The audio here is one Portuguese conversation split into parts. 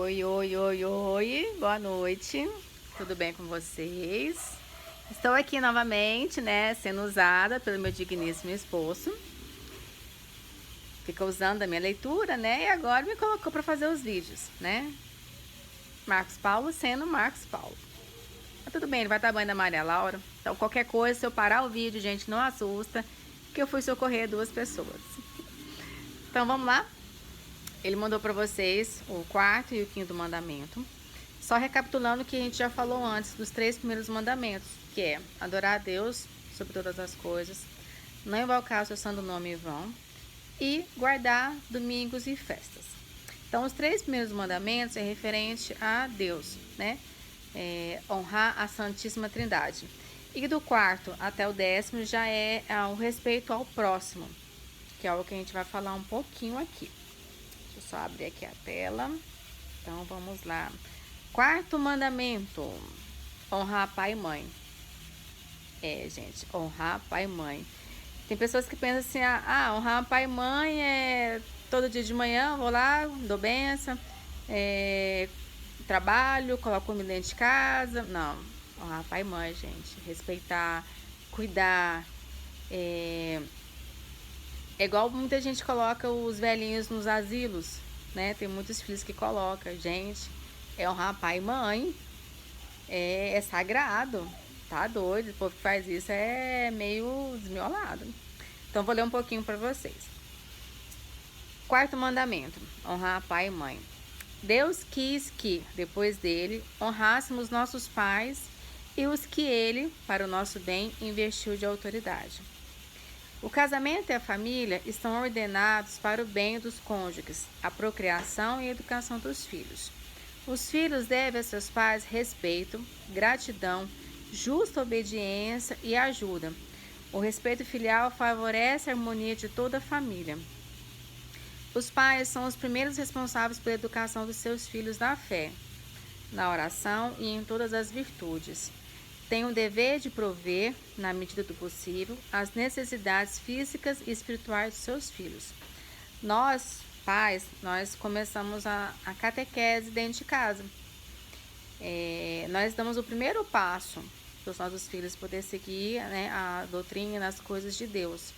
Oi, oi, oi, oi, boa noite, tudo bem com vocês? Estou aqui novamente, né, sendo usada pelo meu digníssimo esposo. Fica usando a minha leitura, né, e agora me colocou para fazer os vídeos, né? Marcos Paulo sendo Marcos Paulo. Mas tudo bem, ele vai estar banho da Maria Laura. Então qualquer coisa, se eu parar o vídeo, gente, não assusta, que eu fui socorrer duas pessoas. Então vamos lá? Ele mandou para vocês o quarto e o quinto mandamento. Só recapitulando o que a gente já falou antes dos 3 primeiros mandamentos, que é adorar a Deus sobre todas as coisas, não invocar o seu santo nome em vão e guardar domingos e festas. Então, os 3 primeiros mandamentos é referente a Deus, né? Honrar a Santíssima Trindade. E do quarto até o 10º já é o respeito ao próximo, que é o que a gente vai falar um pouquinho aqui. Deixa eu só abrir aqui a tela. Então, vamos lá. Quarto mandamento, honrar pai e mãe. Gente, honrar pai e mãe. Tem pessoas que pensam assim, honrar pai e mãe é todo dia de manhã, vou lá, dou benção, trabalho, coloco comida dentro de casa. Não, honrar pai e mãe, gente. Respeitar, cuidar. É igual muita gente coloca os velhinhos nos asilos, né? Tem muitos filhos que colocam, gente. Honrar pai e mãe é sagrado, tá doido? O povo que faz isso é meio desmiolado. Então vou ler um pouquinho para vocês. Quarto mandamento, honrar pai e mãe. Deus quis que, depois dele, honrássemos nossos pais e os que ele, para o nosso bem, investiu de autoridade. O casamento e a família estão ordenados para o bem dos cônjuges, a procriação e a educação dos filhos. Os filhos devem a seus pais respeito, gratidão, justa obediência e ajuda. O respeito filial favorece a harmonia de toda a família. Os pais são os primeiros responsáveis pela educação dos seus filhos na fé, na oração e em todas as virtudes. Têm o dever de prover, na medida do possível, as necessidades físicas e espirituais dos seus filhos. Nós, pais, nós começamos a catequese dentro de casa. Nós damos o primeiro passo para os nossos filhos poder seguir, né, a doutrina nas coisas de Deus.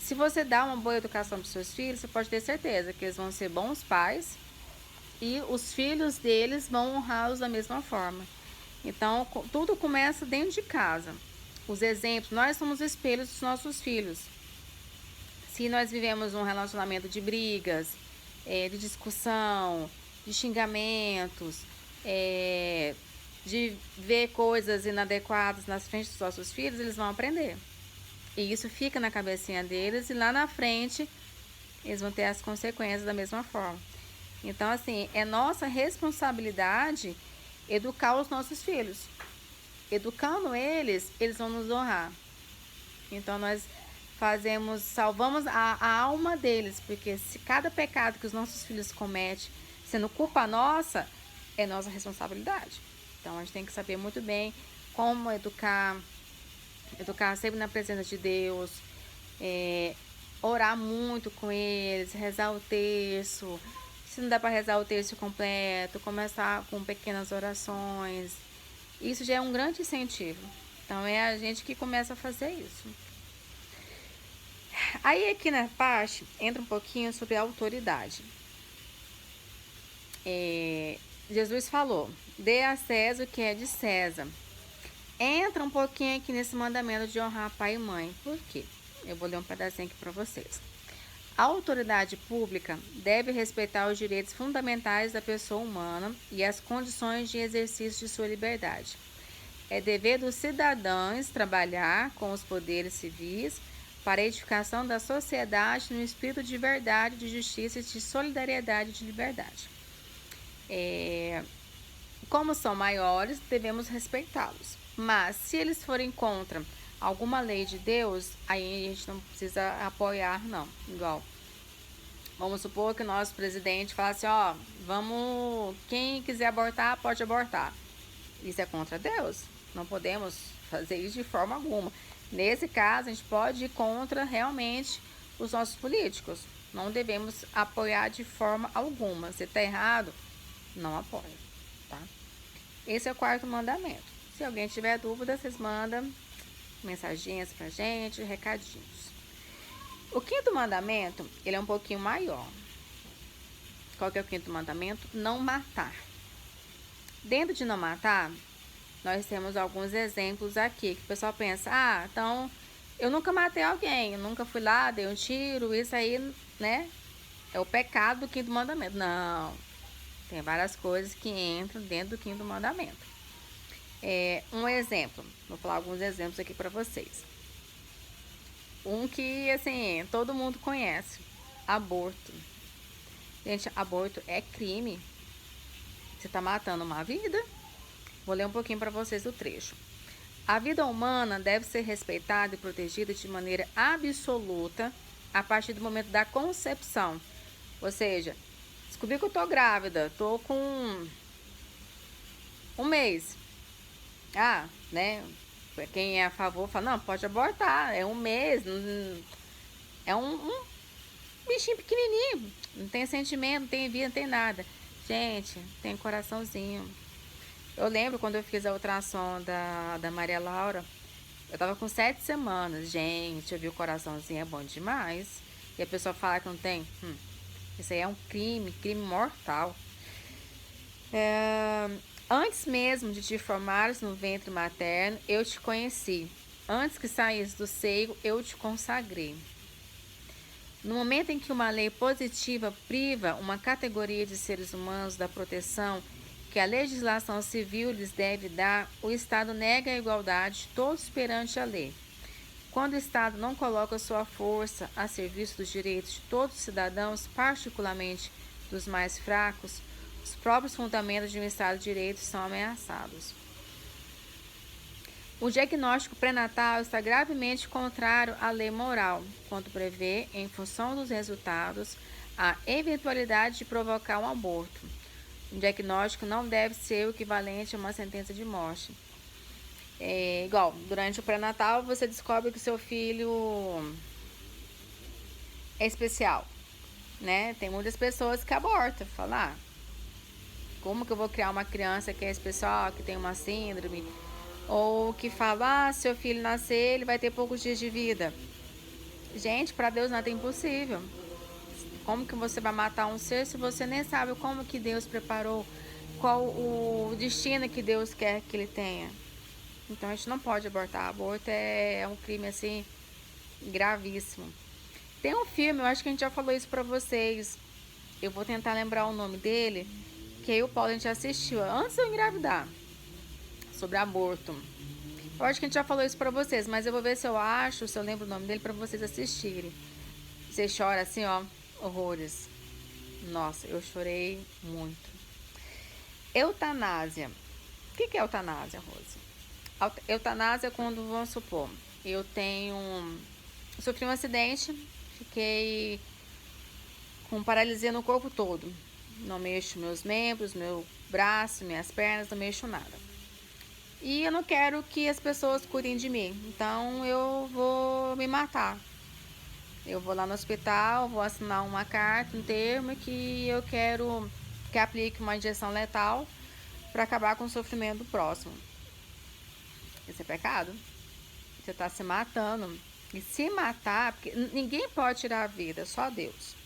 Se você dá uma boa educação para os seus filhos, você pode ter certeza que eles vão ser bons pais e os filhos deles vão honrá-los da mesma forma. Então, tudo começa dentro de casa. Os exemplos, nós somos espelhos dos nossos filhos. Se nós vivemos um relacionamento de brigas, de discussão, de xingamentos, de ver coisas inadequadas nas frente dos nossos filhos, eles vão aprender. E isso fica na cabecinha deles e lá na frente eles vão ter as consequências da mesma forma. Então, assim, é nossa responsabilidade educar os nossos filhos. Educando eles, eles vão nos honrar. Então, nós salvamos a alma deles, porque se cada pecado que os nossos filhos cometem, sendo culpa nossa, é nossa responsabilidade. Então, a gente tem que saber muito bem como educar sempre na presença de Deus, orar muito com eles, rezar o terço. Se não dá para rezar o terço completo, começar com pequenas orações. Isso já é um grande incentivo. Então, é a gente que começa a fazer isso. Aí, aqui na parte, entra um pouquinho sobre a autoridade. Jesus falou, dê a César o que é de César. Entra um pouquinho aqui nesse mandamento de honrar pai e mãe. Por quê? Eu vou ler um pedacinho aqui para vocês. A autoridade pública deve respeitar os direitos fundamentais da pessoa humana e as condições de exercício de sua liberdade. É dever dos cidadãos trabalhar com os poderes civis para a edificação da sociedade no espírito de verdade, de justiça, de solidariedade e de liberdade. Como são maiores, devemos respeitá-los. Mas, se eles forem contra alguma lei de Deus, aí a gente não precisa apoiar, não. Igual, vamos supor que o nosso presidente fala assim, quem quiser abortar, pode abortar. Isso é contra Deus. Não podemos fazer isso de forma alguma. Nesse caso, a gente pode ir contra realmente os nossos políticos. Não devemos apoiar de forma alguma. Se está errado, não apoio, tá? Esse é o quarto mandamento. Se alguém tiver dúvida, vocês mandam mensagens pra gente, recadinhos. O quinto mandamento, ele é um pouquinho maior. Qual que é o quinto mandamento? Não matar. Dentro de não matar, nós temos alguns exemplos aqui, que o pessoal pensa, então eu nunca matei alguém, eu nunca fui lá, dei um tiro, isso aí, né, é o pecado do quinto mandamento. Não, tem várias coisas que entram dentro do quinto mandamento. Um exemplo, vou falar alguns exemplos aqui para vocês. Um que, assim, todo mundo conhece, aborto. Gente, aborto é crime. Você tá matando uma vida. Vou ler um pouquinho para vocês o trecho. A vida humana deve ser respeitada e protegida de maneira absoluta a partir do momento da concepção. Ou seja, descobri que eu tô grávida, tô com um mês. Né? Quem é a favor fala, não, pode abortar, é um mês, é um bichinho pequenininho, não tem sentimento, não tem vida, não tem nada. Gente, tem coraçãozinho. Eu lembro quando eu fiz a ultrassom da Maria Laura, eu tava com 7 semanas. Gente, eu vi o coraçãozinho, é bom demais. E a pessoa fala que não tem. Isso aí é um crime mortal. Antes mesmo de te formares no ventre materno, eu te conheci. Antes que saísse do seio, eu te consagrei. No momento em que uma lei positiva priva uma categoria de seres humanos da proteção que a legislação civil lhes deve dar, o Estado nega a igualdade de todos perante a lei. Quando o Estado não coloca sua força a serviço dos direitos de todos os cidadãos, particularmente dos mais fracos, os próprios fundamentos de um Estado de Direito são ameaçados. O diagnóstico pré-natal está gravemente contrário à lei moral, quando prevê, em função dos resultados, a eventualidade de provocar um aborto. Um diagnóstico não deve ser o equivalente a uma sentença de morte. Igual, durante o pré-natal você descobre que seu filho é especial, né? Tem muitas pessoas que abortam, falam, como que eu vou criar uma criança que é especial, que tem uma síndrome? Ou que fala, seu filho nascer, ele vai ter poucos dias de vida. Gente, para Deus nada é impossível. Como que você vai matar um ser se você nem sabe como que Deus preparou, qual o destino que Deus quer que ele tenha? Então a gente não pode abortar. Aborto é um crime assim gravíssimo. Tem um filme, eu acho que a gente já falou isso pra vocês. Eu vou tentar lembrar o nome dele, que aí o Paulo a gente assistiu antes de eu engravidar, sobre aborto. Eu acho que a gente já falou isso pra vocês, mas eu vou ver se eu acho, se eu lembro o nome dele pra vocês assistirem. Você chora assim, ó, horrores. Nossa, eu chorei muito. Eutanásia. O que é eutanásia, Rose? Eutanásia é quando, vamos supor, eu sofri um acidente, fiquei com paralisia no corpo todo. Não mexo meus membros, meu braço, minhas pernas, não mexo nada. E eu não quero que as pessoas cuidem de mim, então eu vou me matar. Eu vou lá no hospital, vou assinar uma carta, um termo que eu quero que aplique uma injeção letal para acabar com o sofrimento do próximo. Isso é pecado. Você está se matando. E se matar, porque ninguém pode tirar a vida, só Deus.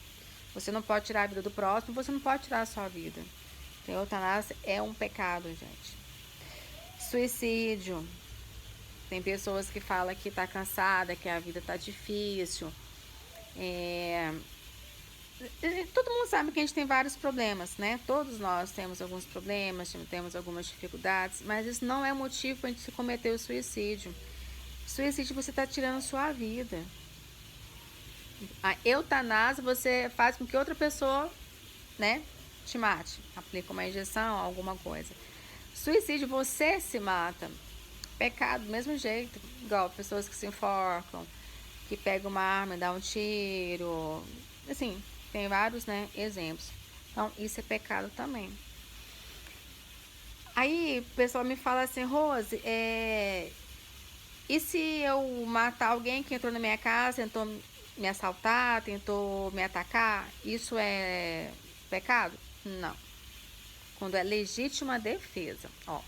Você não pode tirar a vida do próximo, você não pode tirar a sua vida. Então, eutanásia é um pecado, gente. Suicídio. Tem pessoas que falam que tá cansada, que a vida tá difícil. Todo mundo sabe que a gente tem vários problemas, né? Todos nós temos alguns problemas, temos algumas dificuldades, mas isso não é motivo para a gente se cometer o suicídio. Suicídio, você tá tirando sua vida. A eutanásia, você faz com que outra pessoa, né, te mate. Aplica uma injeção, alguma coisa. Suicídio, você se mata. Pecado, do mesmo jeito. Igual pessoas que se enforcam, que pegam uma arma e dão um tiro. Assim, tem vários, né, exemplos. Então, isso é pecado também. Aí, o pessoal me fala assim, Rose, e se eu matar alguém que entrou na minha casa, tentou me assaltar, tentou me atacar, isso é pecado? Não. quando é legítima defesa. Ó,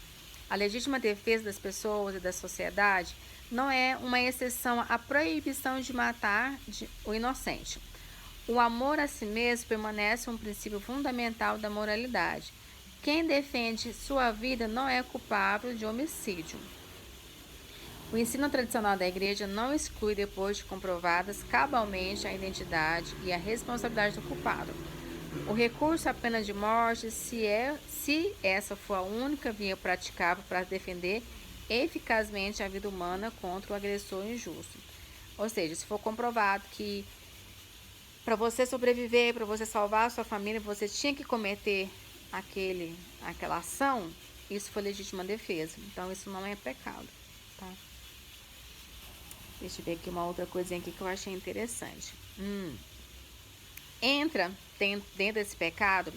a legítima defesa das pessoas e da sociedade não é uma exceção à proibição de matar o inocente. O amor a si mesmo permanece um princípio fundamental da moralidade. Quem defende sua vida não é culpável de homicídio. O ensino tradicional da igreja não exclui, depois de comprovadas cabalmente a identidade e a responsabilidade do culpado, o recurso à pena de morte, se essa for a única via praticável para defender eficazmente a vida humana contra o agressor injusto. Ou seja, se for comprovado que para você sobreviver, para você salvar a sua família, você tinha que cometer aquela ação, isso foi legítima defesa. Então, isso não é pecado, tá? Deixa eu ver aqui uma outra coisinha aqui que eu achei interessante. Entra dentro desse pecado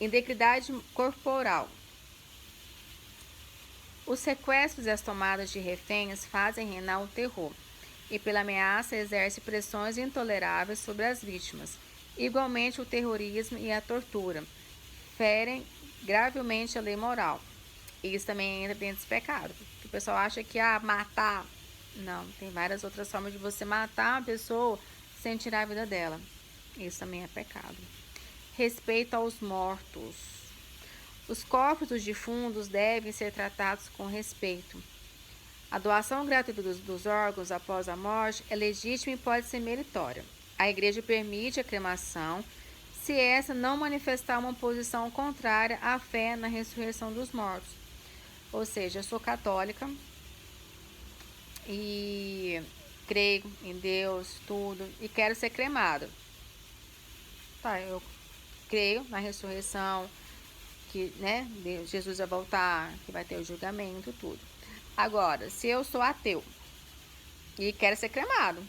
integridade corporal. Os sequestros e as tomadas de reféns fazem reinar o terror e pela ameaça exerce pressões intoleráveis sobre as vítimas. Igualmente, o terrorismo e a tortura ferem gravemente a lei moral. Isso também entra dentro desse pecado. O pessoal acha que matar... Não, tem várias outras formas de você matar uma pessoa sem tirar a vida dela. Isso também é pecado. Respeito aos mortos. Os corpos dos defuntos devem ser tratados com respeito. A doação gratuita dos órgãos após a morte é legítima e pode ser meritória. A igreja permite a cremação se essa não manifestar uma posição contrária à fé na ressurreição dos mortos. Ou seja, eu sou católica e creio em Deus, tudo, e quero ser cremado. Tá, eu creio na ressurreição, que, né, Jesus vai voltar, que vai ter o julgamento, tudo. Agora, se eu sou ateu e quero ser cremado,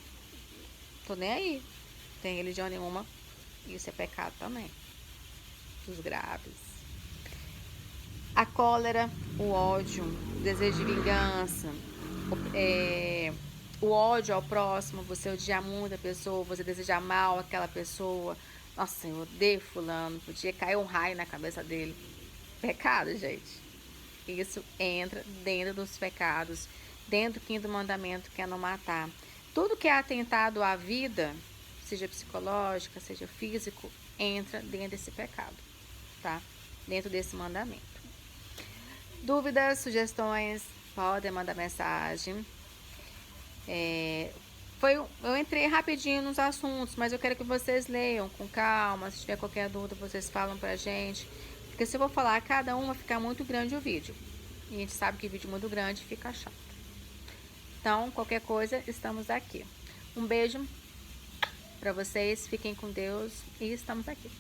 tô nem aí, não tem religião nenhuma, isso é pecado também, dos graves. A cólera, o ódio, o desejo de vingança, o ódio ao próximo, você odiar muito a pessoa, você desejar mal àquela pessoa. Nossa, eu odeio fulano, podia cair um raio na cabeça dele. Pecado, gente. Isso entra dentro dos pecados, dentro do 5º mandamento, que é não matar. Tudo que é atentado à vida, seja psicológica, seja físico, entra dentro desse pecado, tá? Dentro desse mandamento. Dúvidas, sugestões, podem mandar mensagem. Eu entrei rapidinho nos assuntos, mas eu quero que vocês leiam com calma. Se tiver qualquer dúvida, vocês falam pra gente. Porque se eu vou falar cada um, vai ficar muito grande o vídeo. E a gente sabe que vídeo muito grande fica chato. Então, qualquer coisa, estamos aqui. Um beijo pra vocês, fiquem com Deus e estamos aqui.